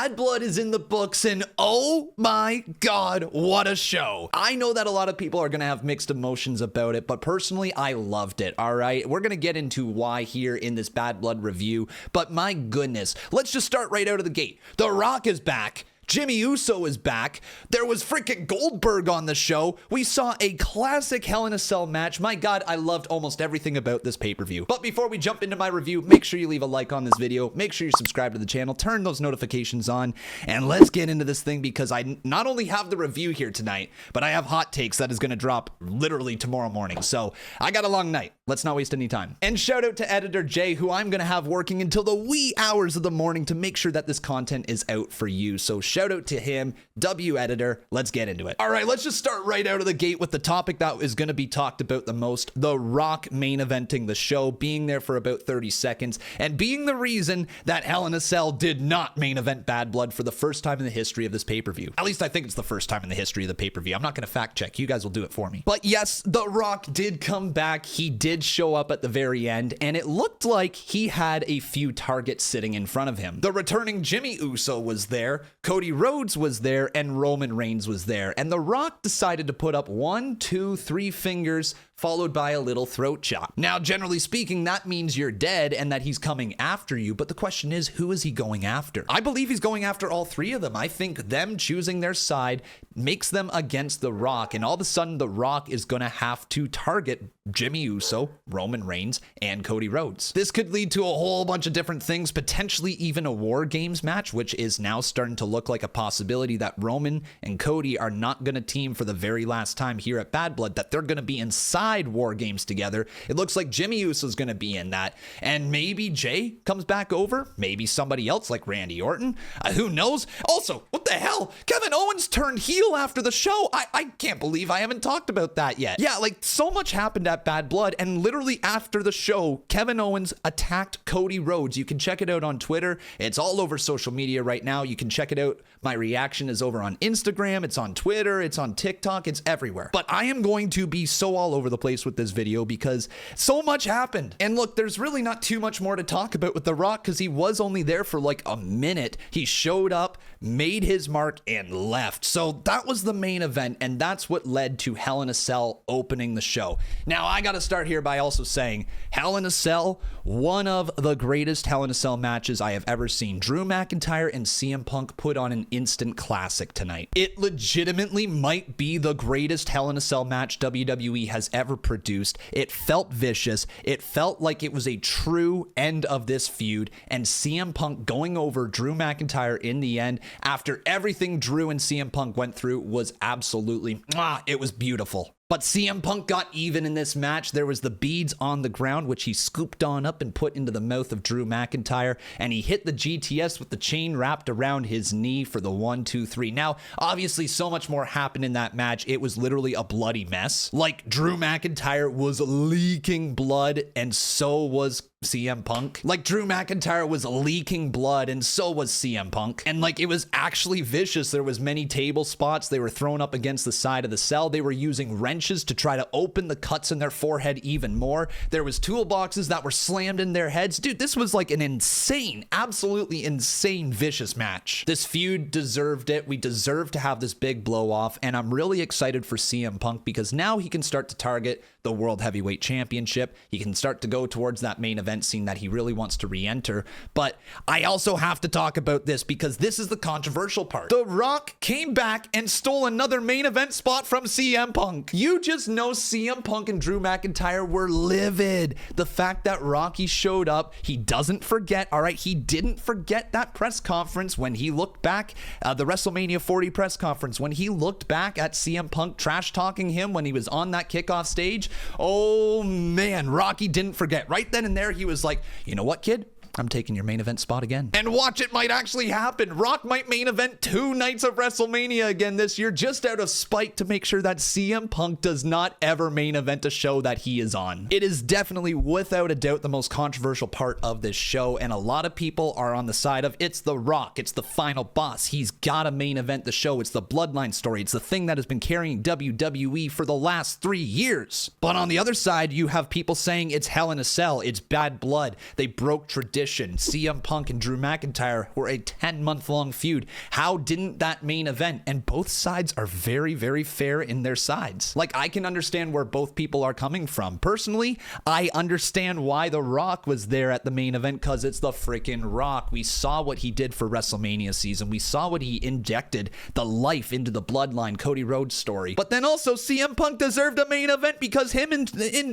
Bad Blood is in the books, and oh my god, what a show. I know that a lot of people are going to have mixed emotions about it, but personally, I loved it, all right? We're going to get into why here in this Bad Blood review, but my goodness, let's just start right out of the gate. The Rock is back. Jimmy Uso is back. There was freaking Goldberg on the show. We saw a classic Hell in a Cell match. My God, I loved almost everything about this pay-per-view. But before we jump into my review, make sure you leave a like on this video. Make sure you subscribe to the channel. Turn those notifications on. And let's get into this thing because I not only have the review here tonight, but I have hot takes that is going to drop literally tomorrow morning. So I got a long night. Let's not waste any time. And shout out to editor Jay, who I'm going to have working until the wee hours of the morning to make sure that this content is out for you. So shout out to him, W editor. Let's get into it. All right, let's just start right out of the gate with the topic that is going to be talked about the most. The Rock main eventing the show, being there for about 30 seconds, and being the reason that Hell in a Cell did not main event Bad Blood for the first time in the history of this pay-per-view. At least I think it's the first time in the history of the pay-per-view. I'm not going to fact check. You guys will do it for me. But yes, The Rock did come back. He did show up at the very end, and it looked like he had a few targets sitting in front of him. The returning Jimmy Uso was there, Cody Rhodes was there, and Roman Reigns was there. And The Rock decided to put up 1, 2, 3 fingers followed by a little throat chop. Now, generally speaking, that means you're dead and that he's coming after you. But the question is, who is he going after? I believe he's going after all three of them. I think them choosing their side makes them against The Rock. And all of a sudden, The Rock is going to have to target Jimmy Uso, Roman Reigns, and Cody Rhodes. This could lead to a whole bunch of different things, potentially even a War Games match, which is now starting to look like a possibility that Roman and Cody are not going to team for the very last time here at Bad Blood, that they're going to be inside War Games together. It looks like Jimmy Uso is going to be in that, and maybe Jay comes back over, maybe somebody else like Randy Orton. Who knows? Also, what the hell? Kevin Owens turned heel after the show. I can't believe I haven't talked about that yet. Yeah, like so much happened at Bad Blood, and literally after the show, Kevin Owens attacked Cody Rhodes. You can check it out on Twitter. It's all over social media right now. You can check it out. My reaction is over on Instagram. It's on Twitter. It's on TikTok. It's everywhere. But I am going to be so all over the place with this video because so much happened. And look, there's really not too much more to talk about with The Rock because he was only there for like a minute. He showed up, made his mark, and left. So that was the main event, and that's what led to Hell in a Cell opening the show. Now, I gotta start here by also saying Hell in a Cell, one of the greatest Hell in a Cell matches I have ever seen. Drew McIntyre and CM Punk put on an instant classic tonight. It legitimately might be the greatest Hell in a Cell match WWE has ever produced. It felt vicious. It felt like it was a true end of this feud, and CM Punk going over Drew McIntyre in the end after everything Drew and CM Punk went through was absolutely, it was beautiful. But CM Punk got even in this match. There was the beads on the ground, which he scooped on up and put into the mouth of Drew McIntyre, and he hit the GTS with the chain wrapped around his knee for the 1, 2, 3. Now, obviously, so much more happened in that match. It was literally a bloody mess. Like, Drew McIntyre was leaking blood, and so was CM Punk. Like, Drew McIntyre was leaking blood, and so was CM Punk. And like, it was actually vicious. There was many table spots. They were thrown up against the side of the cell. They were using wrenches to try to open the cuts in their forehead even more. There was toolboxes that were slammed in their heads. Dude, this was like an insane, absolutely insane, vicious match. This feud deserved it. We deserve to have this big blow off, and I'm really excited for CM Punk because now he can start to target the World Heavyweight Championship. He can start to go towards that main event scene that he really wants to re-enter. But I also have to talk about this because this is the controversial part. The Rock came back and stole another main event spot from CM Punk. You just know CM Punk and Drew McIntyre were livid. The fact that Rocky showed up, he doesn't forget, all right? He didn't forget that press conference when he looked back, the WrestleMania 40 press conference, when he looked back at CM Punk trash talking him when he was on that kickoff stage. Oh man, Rocky didn't forget. Right then and there, he was like, you know what, kid? I'm taking your main event spot again. And watch, it might actually happen. Rock might main event 2 nights of WrestleMania again this year, just out of spite to make sure that CM Punk does not ever main event a show that he is on. It is definitely, without a doubt, the most controversial part of this show, and a lot of people are on the side of, it's The Rock, it's the final boss, he's gotta main event the show, it's the Bloodline story, it's the thing that has been carrying WWE for the last 3 years. But on the other side, you have people saying it's Hell in a Cell, it's Bad Blood, they broke tradition, tradition. CM Punk and Drew McIntyre were a 10-month-long feud. How didn't that main event? And both sides are very, very fair in their sides. Like, I can understand where both people are coming from. Personally, I understand why The Rock was there at the main event, because it's the freaking Rock. We saw what he did for WrestleMania season. We saw what he injected the life into the Bloodline Cody Rhodes story. But then also CM Punk deserved a main event because him and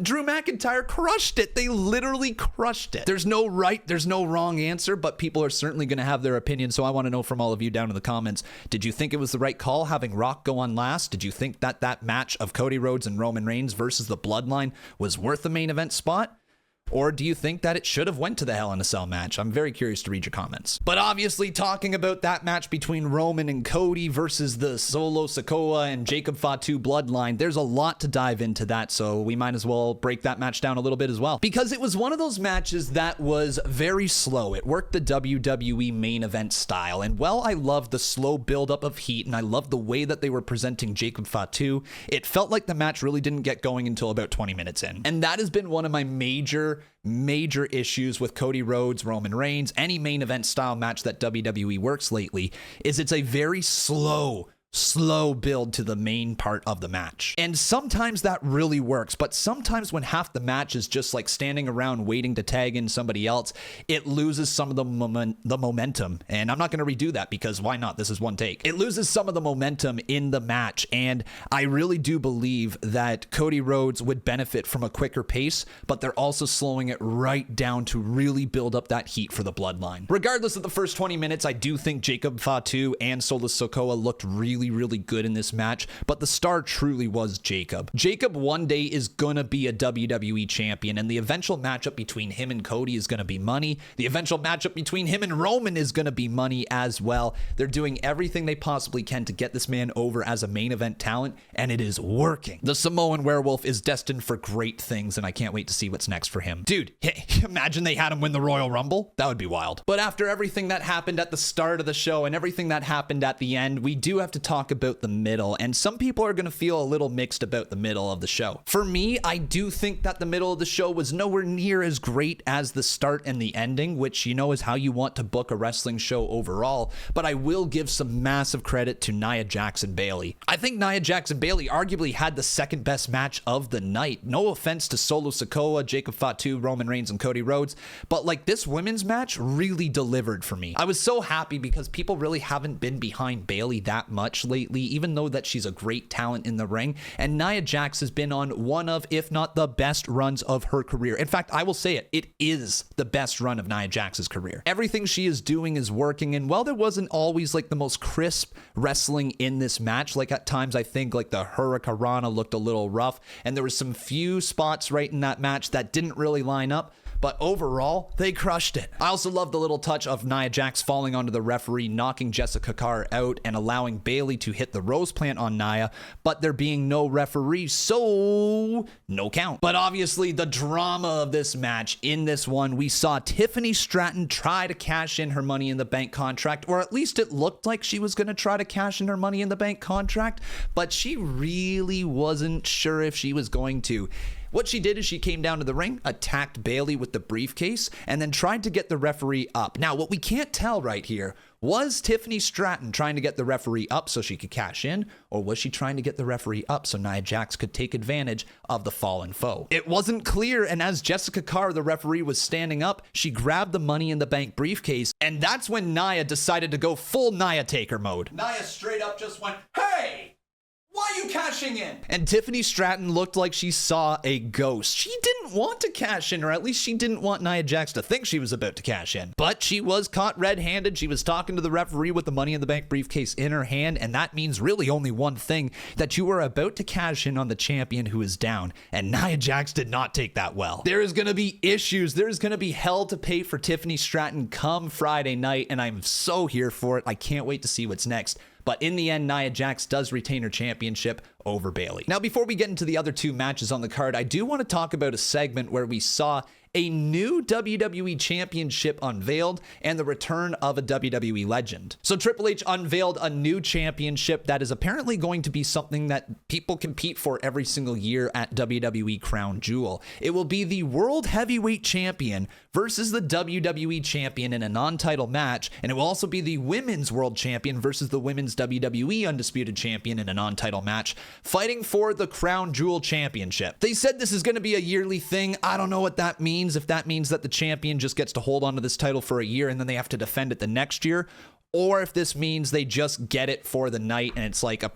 Drew McIntyre crushed it. They literally crushed it. There's no right, there's no wrong answer, but people are certainly going to have their opinion. So I want to know from all of you down in the comments, did you think it was the right call having Rock go on last? Did you think that that match of Cody Rhodes and Roman Reigns versus the Bloodline was worth the main event spot? Or do you think that it should have went to the Hell in a Cell match? I'm very curious to read your comments. But obviously, talking about that match between Roman and Cody versus the Solo Sikoa and Jacob Fatu bloodline, there's a lot to dive into that, so we might as well break that match down a little bit as well. Because it was one of those matches that was very slow. It worked the WWE main event style, and while I loved the slow buildup of heat, and I loved the way that they were presenting Jacob Fatu, it felt like the match really didn't get going until about 20 minutes in. And that has been one of my major issues with Cody Rhodes, Roman Reigns, any main event style match that WWE works lately, is it's a very slow build to the main part of the match. And sometimes that really works, but sometimes when half the match is just like standing around waiting to tag in somebody else, it loses some of the momentum. And I'm not going to redo that because why not? This is one take. It loses some of the momentum in the match, and I really do believe that Cody Rhodes would benefit from a quicker pace, but they're also slowing it right down to really build up that heat for the bloodline. Regardless of the first 20 minutes, I do think Jacob Fatu and Solo Sikoa looked really good in this match, but the star truly was Jacob. Jacob one day is gonna be a WWE champion, and the eventual matchup between him and Cody is gonna be money. The eventual matchup between him and Roman is gonna be money as well. They're doing everything they possibly can to get this man over as a main event talent, and it is working. The Samoan Werewolf is destined for great things, and I can't wait to see what's next for him. Dude, imagine they had him win the Royal Rumble. That would be wild. But after everything that happened at the start of the show and everything that happened at the end, we do have to talk about the middle, and some people are going to feel a little mixed about the middle of the show. For me, I do think that the middle of the show was nowhere near as great as the start and the ending, which, you know, is how you want to book a wrestling show overall, but I will give some massive credit to Nia Jax and Bayley. I think Nia Jax and Bayley arguably had the second best match of the night. No offense to Solo Sikoa, Jacob Fatu, Roman Reigns, and Cody Rhodes, but like this women's match really delivered for me. I was so happy because people really haven't been behind Bayley that much lately, even though that she's a great talent in the ring, and Nia Jax has been on one of, if not the best runs of her career. In fact, I will say it is the best run of Nia Jax's career. Everything she is doing is working, and while there wasn't always like the most crisp wrestling in this match, like at times I think like the Hurricanrana looked a little rough, and there was some few spots right in that match that didn't really line up, but overall, they crushed it. I also love the little touch of Nia Jax falling onto the referee, knocking Jessica Carr out, and allowing Bayley to hit the rose plant on Nia, but there being no referee, so no count. But obviously, the drama of this match, in this one, we saw Tiffany Stratton try to cash in her Money in the Bank contract, or at least it looked like she was going to try to cash in her Money in the Bank contract, but she really wasn't sure if she was going to. What she did is she came down to the ring, attacked Bayley with the briefcase, and then tried to get the referee up. Now, what we can't tell right here, was Tiffany Stratton trying to get the referee up so she could cash in, or was she trying to get the referee up so Nia Jax could take advantage of the fallen foe? It wasn't clear, and as Jessica Carr, the referee, was standing up, she grabbed the Money in the Bank briefcase, and that's when Nia decided to go full Nia Taker mode. Nia straight up just went, "Hey! Why are you cashing in?" And Tiffany Stratton looked like she saw a ghost. She didn't want to cash in, or at least she didn't want Nia Jax to think she was about to cash in. But she was caught red-handed. She was talking to the referee with the Money in the Bank briefcase in her hand, and that means really only one thing, that you are about to cash in on the champion who is down, and Nia Jax did not take that well. There is going to be issues. There is going to be hell to pay for Tiffany Stratton come Friday night, and I'm so here for it. I can't wait to see what's next. But in the end, Nia Jax does retain her championship over Bayley. Now, before we get into the other two matches on the card, I do want to talk about a segment where we saw a new WWE Championship unveiled, and the return of a WWE legend. So Triple H unveiled a new championship that is apparently going to be something that people compete for every single year at WWE Crown Jewel. It will be the World Heavyweight Champion versus the WWE Champion in a non-title match, and it will also be the Women's World Champion versus the Women's WWE Undisputed Champion in a non-title match, fighting for the Crown Jewel Championship. They said this is going to be a yearly thing. I don't know what that means, if that means that the champion just gets to hold on to this title for a year and then they have to defend it the next year, or if this means they just get it for the night and it's like a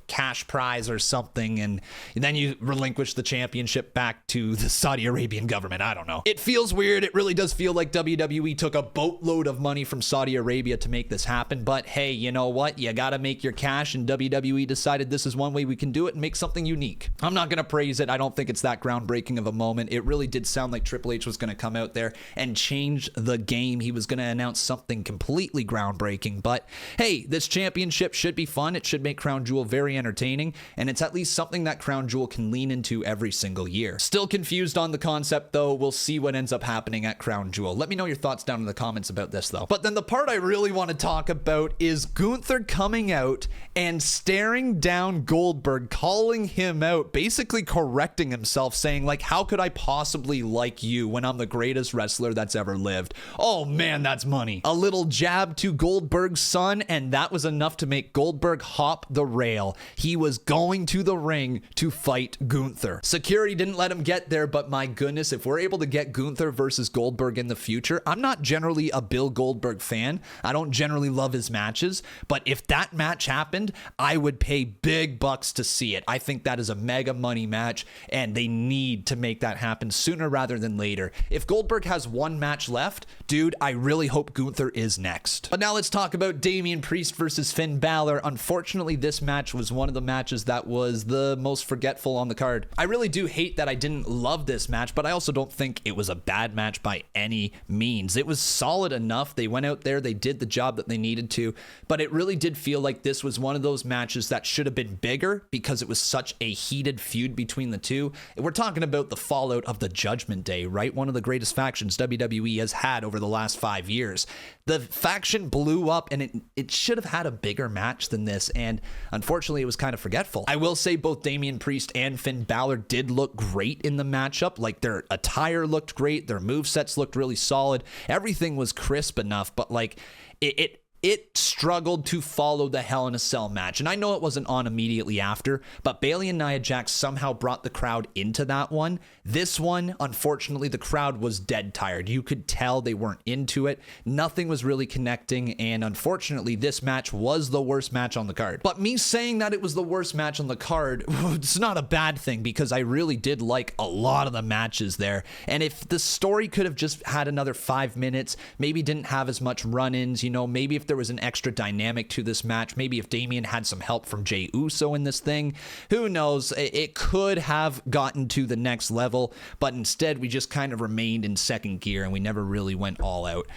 cash prize or something, and then you relinquish the championship back to the Saudi Arabian government. I don't know. It feels weird. It really does feel like WWE took a boatload of money from Saudi Arabia to make this happen, but hey, you know what? You gotta make your cash, and WWE decided this is one way we can do it and make something unique. I'm not gonna praise it. I don't think it's that groundbreaking of a moment. It really did sound like Triple H was gonna come out there and change the game. He was gonna announce something completely groundbreaking, but hey, this championship should be fun. It should make Crown Jewel very entertaining, and it's at least something that Crown Jewel can lean into every single year. Still confused on the concept though. We'll see what ends up happening at Crown Jewel. Let me know your thoughts down in the comments about this though. But then the part I really want to talk about is Gunther coming out and staring down Goldberg, calling him out, basically correcting himself, saying like, how could I possibly like you when I'm the greatest wrestler that's ever lived? Oh man, that's money. A little jab to Goldberg's son, and that was enough to make Goldberg hop the rail. He was going to the ring to fight Gunther. Security didn't let him get there, but my goodness, if we're able to get Gunther versus Goldberg in the future, I'm not generally a Bill Goldberg fan. I don't generally love his matches, but if that match happened, I would pay big bucks to see it. I think that is a mega money match, and they need to make that happen sooner rather than later. If Goldberg has one match left, dude, I really hope Gunther is next. But now let's talk about Damian Priest versus Finn Balor. Unfortunately, this match was one of the matches that was the most forgetful on the card. I really do hate that I didn't love this match, but I also don't think it was a bad match by any means. It was solid enough. They went out there, they did the job that they needed to, but it really did feel like this was one of those matches that should have been bigger because it was such a heated feud between the two. We're talking about the fallout of the Judgment Day, right? One of the greatest factions WWE has had over the last 5 years. The faction blew up, and it should have had a bigger match than this, and unfortunately it was kind of forgetful. I will say both Damian Priest and Finn Balor did look great in the matchup. Like, their attire looked great, their movesets looked really solid, everything was crisp enough, but like it struggled to follow the Hell in a Cell match. And I know it wasn't on immediately after, but Bayley and Nia Jax somehow brought the crowd into that one. This one, unfortunately, the crowd was dead tired. You could tell they weren't into it. Nothing was really connecting. And unfortunately, this match was the worst match on the card. But me saying that it was the worst match on the card, it's not a bad thing, because I really did like a lot of the matches there. And if the story could have just had another 5 minutes, maybe didn't have as much run-ins, you know, maybe if there was an extra dynamic to this match, maybe if Damian had some help from Jey Uso in this thing, who knows, it could have gotten to the next level, but instead we just kind of remained in second gear and we never really went all out.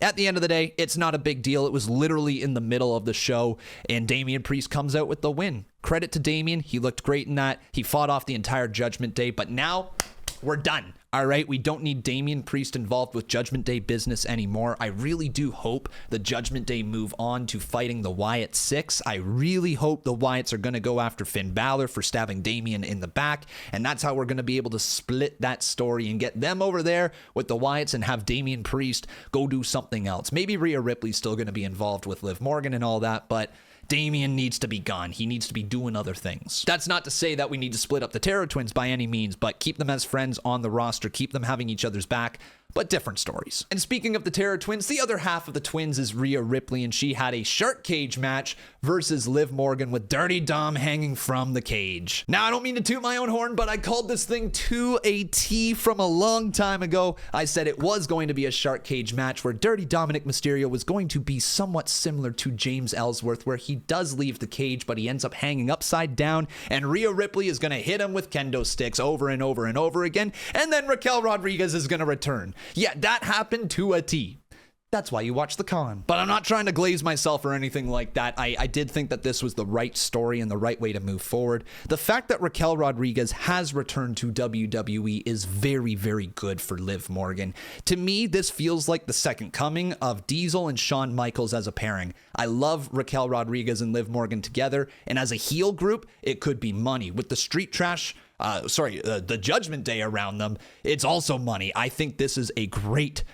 At the end of the day, it's not a big deal. It was literally in the middle of the show, and Damian Priest comes out with the win. Credit to Damian. He looked great in that. He fought off the entire Judgment Day, but now we're done. All right, we don't need Damian Priest involved with Judgment Day business anymore. I really do hope the Judgment Day move on to fighting the Wyatt Six. I really hope the Wyatts are going to go after Finn Balor for stabbing Damian in the back, and that's how we're going to be able to split that story and get them over there with the Wyatts and have Damian Priest go do something else. Maybe Rhea Ripley's still going to be involved with Liv Morgan and all that, but Damian needs to be gone. He needs to be doing other things. That's not to say that we need to split up the Terror Twins by any means, but keep them as friends on the roster, keep them having each other's back, but different stories. And speaking of the Terror Twins, the other half of the Twins is Rhea Ripley, and she had a shark cage match versus Liv Morgan with Dirty Dom hanging from the cage. Now, I don't mean to toot my own horn, but I called this thing to a T from a long time ago. I said it was going to be a shark cage match where Dirty Dominic Mysterio was going to be somewhat similar to James Ellsworth, where he does leave the cage, but he ends up hanging upside down, and Rhea Ripley is going to hit him with kendo sticks over and over and over again, and then Raquel Rodriguez is going to return. Yeah, that happened to a T. That's why you watch the con. But I'm not trying to glaze myself or anything like that. I did think that this was the right story and the right way to move forward. The fact that Raquel Rodriguez has returned to WWE is very, very good for Liv Morgan. To me, this feels like the second coming of Diesel and Shawn Michaels as a pairing. I love Raquel Rodriguez and Liv Morgan together, and as a heel group, it could be money. With the Street Trash, the Judgment Day around them, it's also money. I think this is a great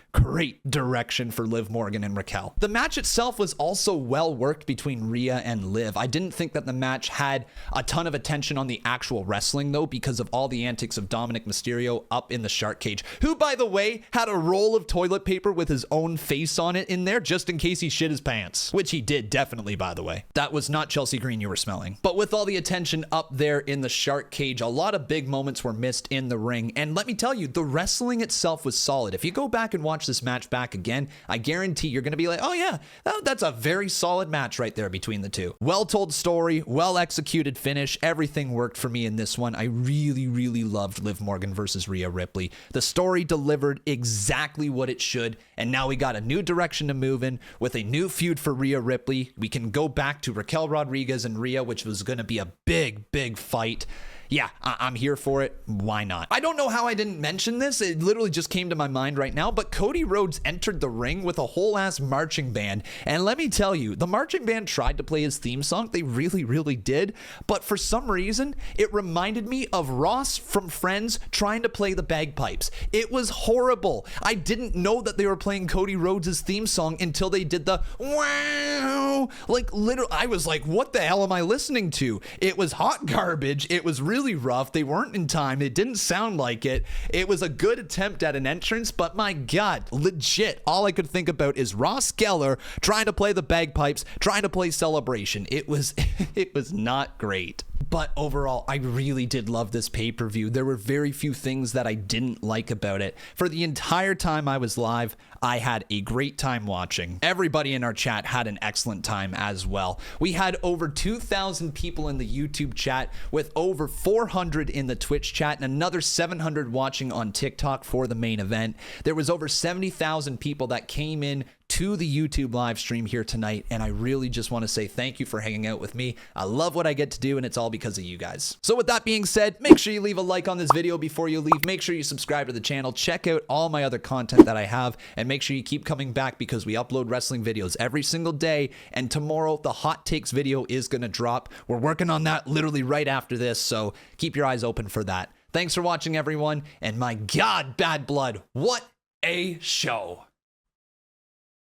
direction for Liv Morgan and Raquel. The match itself was also well worked between Rhea and Liv. I didn't think that the match had a ton of attention on the actual wrestling though, because of all the antics of Dominic Mysterio up in the shark cage, who by the way had a roll of toilet paper with his own face on it in there just in case he shit his pants, which he did definitely, by the way. That was not Chelsea Green you were smelling. But with all the attention up there in the shark cage, a lot of big moments were missed in the ring, and let me tell you, the wrestling itself was solid. If you go back and watch this match back again, I guarantee you're going to be like, oh yeah, that's a very solid match right there between the two. Well told story, well executed finish, everything worked for me in this one. I really loved Liv Morgan versus Rhea Ripley. The story delivered exactly what it should, and now we got a new direction to move in with a new feud for Rhea Ripley. We can go back to Raquel Rodriguez and Rhea, which was going to be a big fight. Yeah, I'm here for it. Why not? I don't know how I didn't mention this. It literally just came to my mind right now, but Cody Rhodes entered the ring with a whole ass marching band. And let me tell you, the marching band tried to play his theme song. They really did. But for some reason, it reminded me of Ross from Friends trying to play the bagpipes. It was horrible. I didn't know that they were playing Cody Rhodes' theme song until they did the wow. Like literally, I was like, what the hell am I listening to? It was hot garbage. It was really rough. They weren't in time. It didn't sound like it. It was a good attempt at an entrance, but my God, legit, all I could think about is Ross Geller trying to play the bagpipes, trying to play Celebration. It was not great. But overall, I really did love this pay-per-view. There were very few things that I didn't like about it. For the entire time I was live, I had a great time watching. Everybody in our chat had an excellent time as well. We had over 2,000 people in the YouTube chat, with over 400 in the Twitch chat, and another 700 watching on TikTok for the main event. There was over 70,000 people that came in to the YouTube live stream here tonight, and I really just want to say thank you for hanging out with me. I love what I get to do, and it's all because of you guys. So with that being said, make sure you leave a like on this video before you leave. Make sure you subscribe to the channel. Check out all my other content that I have, and make sure you keep coming back because we upload wrestling videos every single day, and tomorrow the hot takes video is going to drop. We're working on that literally right after this, so keep your eyes open for that. Thanks for watching, everyone, and my God, Bad Blood, what a show.